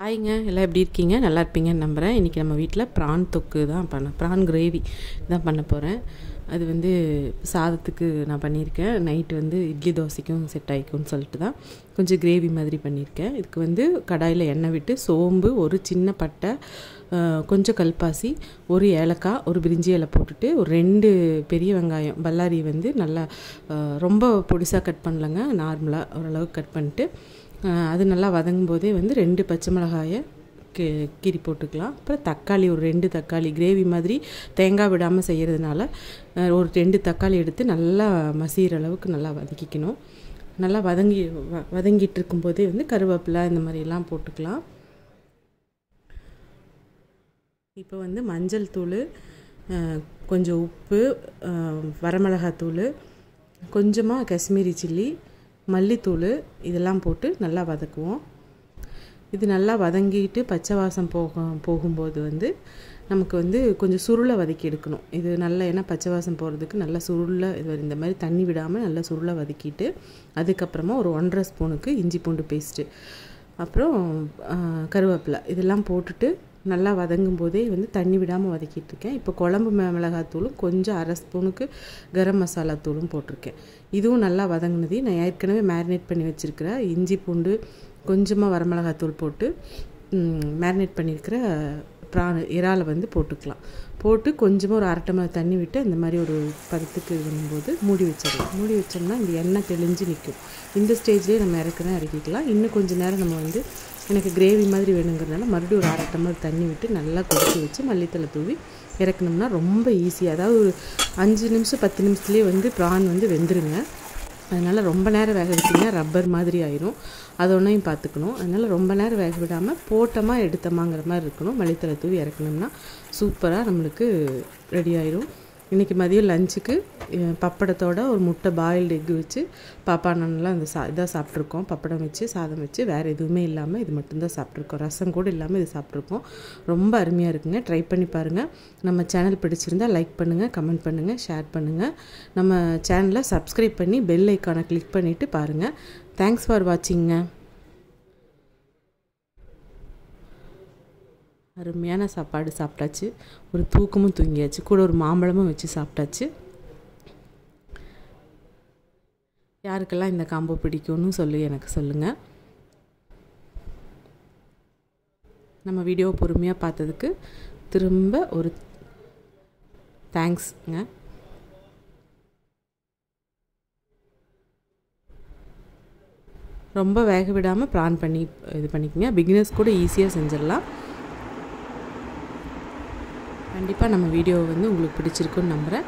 ஹாய்ங்க, எல்லாம் எப்படி இருக்கீங்க? நல்லா இருப்பீங்கன்னு நம்புகிறேன். இன்றைக்கி நம்ம வீட்டில் ப்ரான் தொக்கு தான் ப்ரான் கிரேவி தான் பண்ண போகிறேன். அது வந்து சாதத்துக்கு நான் பண்ணியிருக்கேன். நைட்டு வந்து இட்லி தோசைக்கும் செட் ஆகிக்கும்னு சொல்லிட்டு தான் கொஞ்சம் கிரேவி மாதிரி பண்ணியிருக்கேன். இதுக்கு வந்து கடாயில் எண்ணெய் விட்டு சோம்பு, ஒரு சின்ன பட்டை, கொஞ்சம் கல்பாசி, ஒரு ஏலக்காய், ஒரு பிரிஞ்சி இலை போட்டுட்டு ஒரு 2 பெரிய வெங்காயம் பல்லாரி வந்து நல்லா ரொம்ப பொடிசாக கட் பண்ணலங்க, நார்மலாக ஓரளவுக்கு கட் பண்ணிட்டு அது நல்லா வதங்கும் போதே வந்து 2 பச்சை மிளகாயை கீரி போட்டுக்கலாம். அப்புறம் தக்காளி, ஒரு 2 தக்காளி, கிரேவி மாதிரி தேங்காய் விடாமல் செய்கிறதுனால ஒரு 2 தக்காளி எடுத்து நல்லா மசிகிற அளவுக்கு நல்லா வதக்கிக்கணும். நல்லா வதங்கிட்டு இருக்கும்போதே வந்து கருவேப்பிலை இந்த மாதிரிலாம் போட்டுக்கலாம். இப்போ வந்து மஞ்சள் தூள், கொஞ்சம் உப்பு, வரமிளகாத்தூள், கொஞ்சமாக காஷ்மீரி சில்லி, மல்லித்தூள் இதெல்லாம் போட்டு நல்லா வதக்குவோம். இது நல்லா வதங்கிட்டு பச்சை வாசம் போகும்போது வந்து நமக்கு வந்து கொஞ்சம் சுருளை வதக்கி எடுக்கணும். இது நல்லா, ஏன்னா பச்சை வாசம் போகிறதுக்கு நல்லா சுருளை இந்த மாதிரி தண்ணி விடாமல் நல்லா சுருளை வதக்கிட்டு அதுக்கப்புறமா ஒரு 1.5 ஸ்பூனுக்கு இஞ்சி பூண்டு பேஸ்ட்டு, அப்புறம் கருவேப்பிலை இதெல்லாம் போட்டுட்டு நல்லா வதங்கும் போதே வந்து தண்ணி விடாமல் வதக்கிட்டுருக்கேன். இப்போ குழம்பு மிளகாத்தூளும் கொஞ்சம் 1/2 ஸ்பூனுக்கு கரம் மசாலா தூளும் போட்டிருக்கேன். இதுவும் நல்லா வதங்கினது நான் ஏற்கனவே மேரினேட் பண்ணி வச்சுருக்கிற இஞ்சி பூண்டு, கொஞ்சமாக வரமிளகாத்தூள் போட்டு மேரினேட் பண்ணியிருக்கிற இறாலை வந்து போட்டுக்கலாம். போட்டு கொஞ்சமாக ஒரு 1/2 டம்ளர் தண்ணி விட்டு அந்த மாதிரி ஒரு பதத்துக்கு வரும்போது மூடி வச்சிடலாம். மூடி வச்சோம்னா இந்த எண்ணெய் தெளிஞ்சு நிற்கும். இந்த ஸ்டேஜ்லேயே நம்ம இறக்கிக்கலாம். இன்னும் கொஞ்சம் நேரம் நம்ம வந்து எனக்கு கிரேவி மாதிரி வேணுங்கிறதுனால மறுபடியும் ஒரு 1/2 டம்ளர் தண்ணி விட்டு நல்லா கொதிக்க வச்சு மல்லித்தலை தூவி இறக்கணும்னா ரொம்ப ஈஸியாக, அதாவது ஒரு 5 நிமிஷம் 10 நிமிஷத்துலேயே வந்து ப்ரான் வந்து வெந்துருங்க. அதனால் ரொம்ப நேரம் வேக விட்டிங்கன்னா ரப்பர் மாதிரி ஆயிரும். அது ஒன்றையும் பார்த்துக்கணும். அதனால் ரொம்ப நேரம் வேக விடாமல் போட்டோமா எடுத்தோமாங்கிற மாதிரி இருக்கணும். மல்லித்தலை தூவி இறக்கணும்னா சூப்பராக நம்மளுக்கு ரெடி ஆயிரும். இன்றைக்கி மதியம் லஞ்சுக்கு பப்படத்தோட ஒரு முட்டை பாயில்டு எக்கு வச்சு பாப்பா நான்லாம் அந்த இதாக சாப்பிட்ருக்கோம். பப்படம் வச்சு சாதம் வச்சு வேறு எதுவுமே இல்லாமல் இது மட்டும்தான் சாப்பிட்ருக்கோம். ரசம் கூட இல்லாமல் இது சாப்பிட்ருக்கோம். ரொம்ப அருமையாக இருக்குங்க. ட்ரை பண்ணி பாருங்கள். நம்ம சேனல் பிடிச்சிருந்தால் லைக் பண்ணுங்கள், கமெண்ட் பண்ணுங்கள், ஷேர் பண்ணுங்கள். நம்ம சேனலை சப்ஸ்கிரைப் பண்ணி பெல் ஐக்கானை கிளிக் பண்ணிவிட்டு பாருங்கள். Thanks for வாட்சிங்க. அருமையான சாப்பாடு சாப்பிட்டாச்சு. ஒரு தூக்கமும் தூங்கியாச்சு. கூட ஒரு மாம்பழமும் வச்சு சாப்பிட்டாச்சு. யாருக்கெல்லாம் இந்த காம்போ பிடிக்கும்னு எனக்கு சொல்லுங்கள். நம்ம வீடியோவை பொறுமையாக பார்த்ததுக்கு திரும்ப ஒரு தேங்க்ஸ்ங்க. ரொம்ப வேக விடாமல் ப்ரான் பண்ணி இது பண்ணிக்கோங்க. பிகினர்ஸ் கூட ஈஸியாக செஞ்சிடலாம். கண்டிப்பாக நம்ம வீடியோ வந்து உங்களுக்கு பிடிச்சிருக்குன்னு நம்புகிறேன்.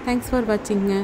Thanks for வாட்சிங்க.